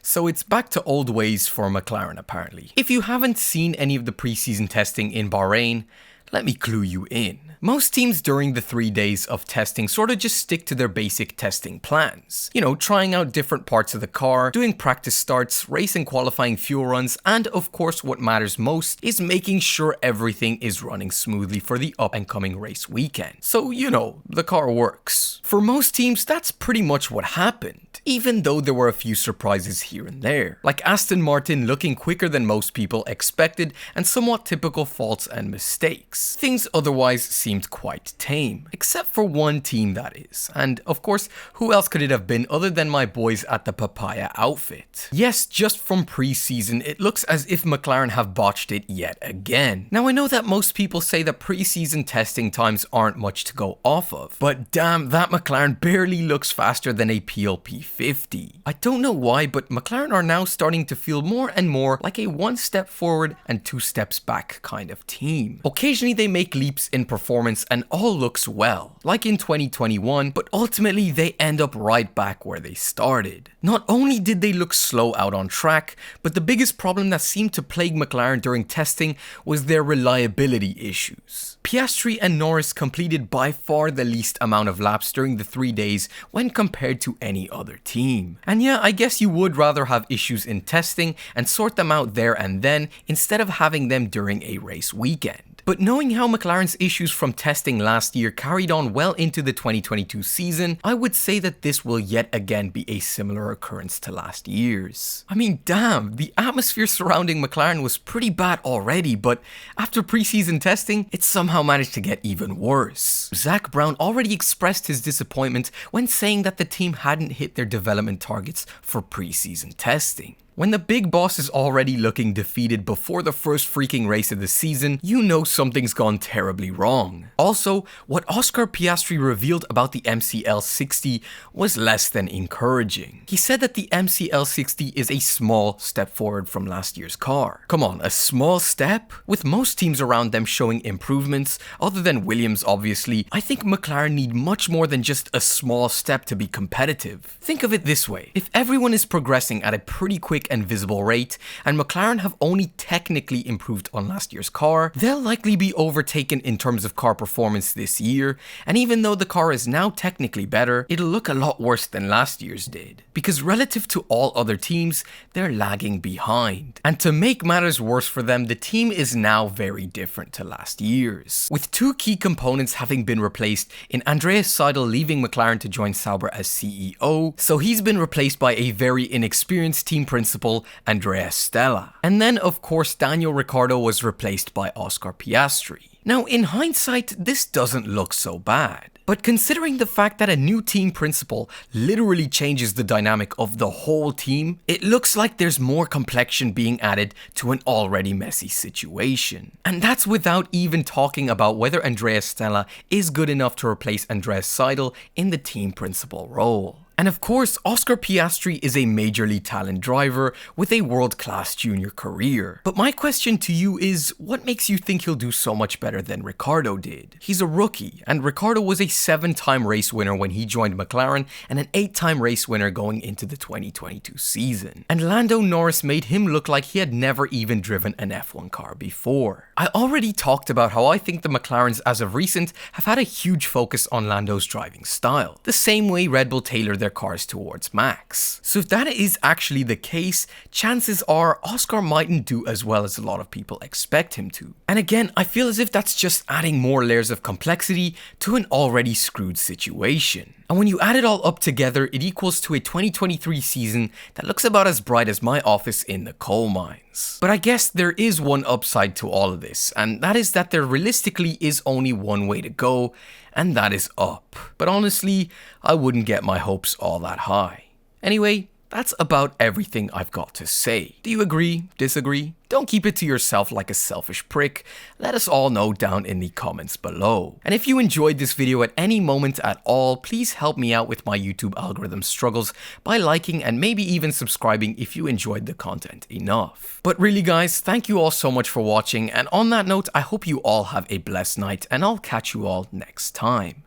So it's back to old ways for McLaren apparently. If you haven't seen any of the preseason testing in Bahrain, let me clue you in. Most teams during the 3 days of testing sort of just stick to their basic testing plans. You know, trying out different parts of the car, doing practice starts, race and qualifying fuel runs, and of course what matters most is making sure everything is running smoothly for the up and coming race weekend. So, you know, the car works. For most teams, that's pretty much what happened, even though there were a few surprises here and there. Like Aston Martin looking quicker than most people expected and somewhat typical faults and mistakes. Things otherwise seemed quite tame, except for one team that is. And of course, who else could it have been other than my boys at the Papaya outfit? Yes, just from preseason, it looks as if McLaren have botched it yet again. Now I know that most people say that preseason testing times aren't much to go off of, but damn, that McLaren barely looks faster than a PLP 50. I don't know why, but McLaren are now starting to feel more and more like a 1 step forward and 2 steps back kind of team. Occasionally they make leaps in performance and all looks well, like in 2021, but ultimately they end up right back where they started. Not only did they look slow out on track, but the biggest problem that seemed to plague McLaren during testing was their reliability issues. Piastri and Norris completed by far the least amount of laps during the 3 days when compared to any other team. And yeah, I guess you would rather have issues in testing and sort them out there and then instead of having them during a race weekend. But knowing how McLaren's issues from testing last year carried on well into the 2022 season, I would say that this will yet again be a similar occurrence to last year's. I mean, damn, the atmosphere surrounding McLaren was pretty bad already, but after preseason testing, it somehow managed to get even worse. Zak Brown already expressed his disappointment when saying that the team hadn't hit their development targets for preseason testing. When the big boss is already looking defeated before the first freaking race of the season, you know something's gone terribly wrong. Also, what Oscar Piastri revealed about the MCL60 was less than encouraging. He said that the MCL60 is a small step forward from last year's car. Come on, a small step? With most teams around them showing improvements, other than Williams obviously, I think McLaren need much more than just a small step to be competitive. Think of it this way, if everyone is progressing at a pretty quick and visible rate, and McLaren have only technically improved on last year's car, they'll likely be overtaken in terms of car performance this year, and even though the car is now technically better, it'll look a lot worse than last year's did, because relative to all other teams, they're lagging behind. And to make matters worse for them, the team is now very different to last year's, with 2 key components having been replaced in Andreas Seidel leaving McLaren to join Sauber as CEO, so he's been replaced by a very inexperienced team principal, Andrea Stella. And then of course Daniel Ricciardo was replaced by Oscar Piastri. Now in hindsight, this doesn't look so bad. But considering the fact that a new team principal literally changes the dynamic of the whole team, it looks like there's more complexion being added to an already messy situation. And that's without even talking about whether Andrea Stella is good enough to replace Andreas Seidel in the team principal role. And of course, Oscar Piastri is a majorly talented driver with a world-class junior career. But my question to you is, what makes you think he'll do so much better than Ricciardo did? He's a rookie, and Ricciardo was a 7-time race winner when he joined McLaren and an 8-time race winner going into the 2022 season. And Lando Norris made him look like he had never even driven an F1 car before. I already talked about how I think the McLarens as of recent have had a huge focus on Lando's driving style, the same way Red Bull tailored their cars towards Max. So if that is actually the case, chances are Oscar mightn't do as well as a lot of people expect him to. And again, I feel as if that's just adding more layers of complexity to an already screwed situation. And when you add it all up together, it equals to a 2023 season that looks about as bright as my office in the coal mines. But I guess there is one upside to all of this, and that is that there realistically is only one way to go, and that is up. But honestly, I wouldn't get my hopes all that high. Anyway, that's about everything I've got to say. Do you agree? Disagree? Don't keep it to yourself like a selfish prick. Let us all know down in the comments below. And if you enjoyed this video at any moment at all, please help me out with my YouTube algorithm struggles by liking and maybe even subscribing if you enjoyed the content enough. But really guys, thank you all so much for watching, and on that note, I hope you all have a blessed night, and I'll catch you all next time.